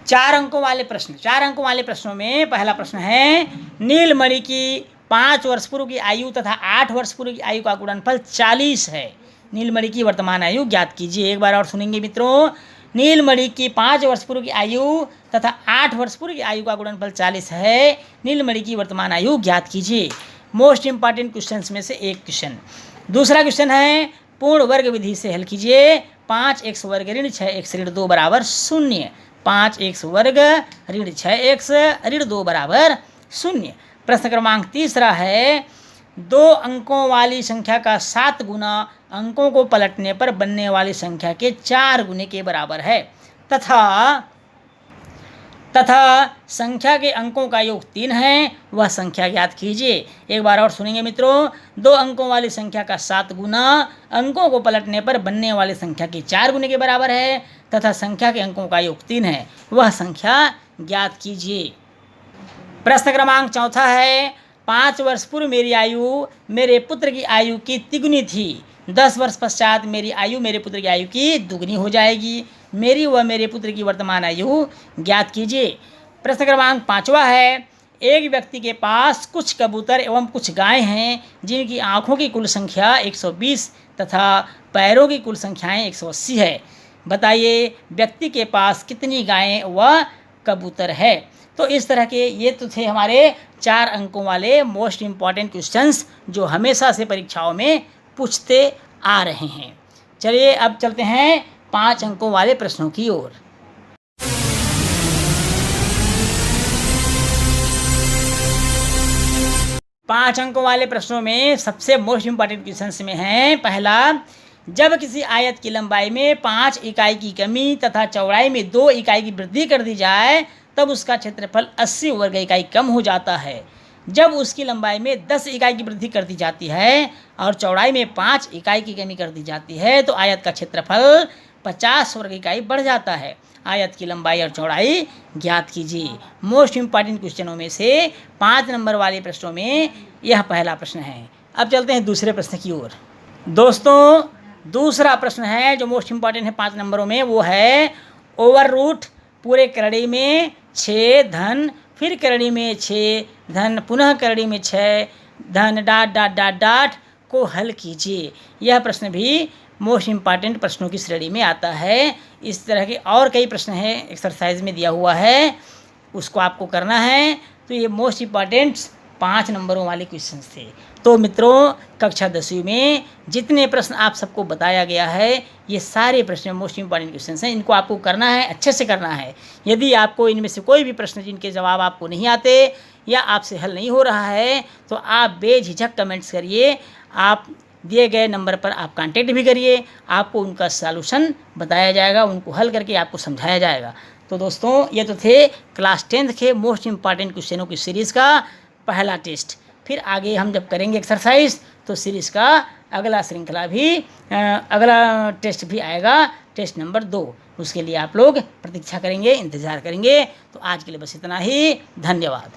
4 अंकों वाले प्रश्न। 4 अंकों वाले प्रश्नों में पहला प्रश्न है, नीलमणि की 5 वर्ष पूर्व की आयु तथा 8 वर्ष पूर्व की आयु का गुणनफल 40 है। नीलमणि की वर्तमान आयु ज्ञात कीजिए। एक बार और सुनेंगे मित्रों, नीलमणि की 5 वर्ष पूर्व की आयु तथा 8 वर्ष पूर्व की आयु का गुणनफल 40 है। नीलमणि की वर्तमान आयु ज्ञात कीजिए। मोस्ट इंपॉर्टेंट क्वेश्चन में से एक क्वेश्चन। दूसरा क्वेश्चन है, पूर्ण वर्ग विधि से हल कीजिए। 5x वर्ग ऋण 6x ऋण 2 बराबर 0। 5x वर्ग ऋण 6x ऋण 2 बराबर 0। प्रश्न क्रमांक तीसरा है, 2 अंकों वाली संख्या का 7 गुना अंकों को पलटने पर बनने वाली संख्या के 4 गुने के बराबर है तथा संख्या के अंकों का योग 3 है, वह संख्या ज्ञात कीजिए। एक बार और सुनेंगे मित्रों, 2 अंकों वाली संख्या का 7 गुना अंकों को पलटने पर बनने वाली संख्या के 4 गुने के बराबर है तथा संख्या के अंकों का योग 3 है, वह संख्या ज्ञात कीजिए। प्रश्न क्रमांक चौथा है, 5 वर्ष पूर्व मेरी आयु मेरे पुत्र की आयु की तिगुनी थी। 10 वर्ष पश्चात मेरी आयु मेरे पुत्र की आयु की दुगनी हो जाएगी। मेरी व मेरे पुत्र की वर्तमान आयु ज्ञात कीजिए। प्रश्न क्रमांक 5वां है, एक व्यक्ति के पास कुछ कबूतर एवं कुछ गायें हैं जिनकी आँखों की कुल संख्या 120 तथा पैरों की कुल संख्याएँ 180 है। बताइए व्यक्ति के पास कितनी गायें व कबूतर है। तो इस तरह के ये तो थे हमारे 4 अंकों वाले मोस्ट इम्पॉर्टेंट क्वेश्चंस जो हमेशा से परीक्षाओं में पूछते आ रहे हैं। चलिए अब चलते हैं 5 अंकों वाले प्रश्नों की ओर। पाँच अंकों वाले प्रश्नों में सबसे मोस्ट इम्पॉर्टेंट क्वेश्चंस में है, पहला, जब किसी आयत की लंबाई में 5 इकाई की कमी तथा चौड़ाई में 2 इकाई की वृद्धि कर दी जाए तब उसका क्षेत्रफल 80 वर्ग इकाई कम हो जाता है। जब उसकी लंबाई में 10 इकाई की वृद्धि कर दी जाती है और चौड़ाई में 5 इकाई की कमी कर दी जाती है तो आयत का क्षेत्रफल 50 वर्ग इकाई बढ़ जाता है। आयत की लंबाई और चौड़ाई ज्ञात कीजिए। मोस्ट इम्पॉर्टेंट क्वेश्चनों में से 5 नंबर वाले प्रश्नों में यह पहला प्रश्न है। अब चलते हैं दूसरे प्रश्न की ओर। दोस्तों दूसरा प्रश्न है जो मोस्ट इम्पॉर्टेंट है 5 नंबरों में, वो है ओवर रूट पूरे करड़ी में 6 धन फिर करड़ी में 6 धन पुनः करड़ी में 6 धन डाट डाट डाट डाट को हल कीजिए। यह प्रश्न भी मोस्ट इम्पॉर्टेंट प्रश्नों की श्रेणी में आता है। इस तरह के और कई प्रश्न हैं एक्सरसाइज में दिया हुआ है, उसको आपको करना है। तो ये मोस्ट इम्पॉर्टेंट 5 नंबरों वाले क्वेश्चन थे। तो मित्रों कक्षा 10वीं में जितने प्रश्न आप सबको बताया गया है ये सारे प्रश्न मोस्ट इम्पॉर्टेंट क्वेश्चन हैं, इनको आपको करना है, अच्छे से करना है। यदि आपको इनमें से कोई भी प्रश्न जिनके जवाब आपको नहीं आते या आपसे हल नहीं हो रहा है तो आप बेझिझक कमेंट्स करिए। आप दिए गए नंबर पर आप कांटेक्ट भी करिए, आपको उनका सॉल्यूशन बताया जाएगा, उनको हल करके आपको समझाया जाएगा। तो दोस्तों ये तो थे क्लास 10th के मोस्ट इम्पॉर्टेंट क्वेश्चनों की सीरीज़ का पहला टेस्ट। फिर आगे हम जब करेंगे एक्सरसाइज तो सीरीज़ का अगला श्रृंखला भी अगला टेस्ट भी आएगा, टेस्ट नंबर 2। उसके लिए आप लोग प्रतीक्षा करेंगे, इंतज़ार करेंगे। तो आज के लिए बस इतना ही, धन्यवाद।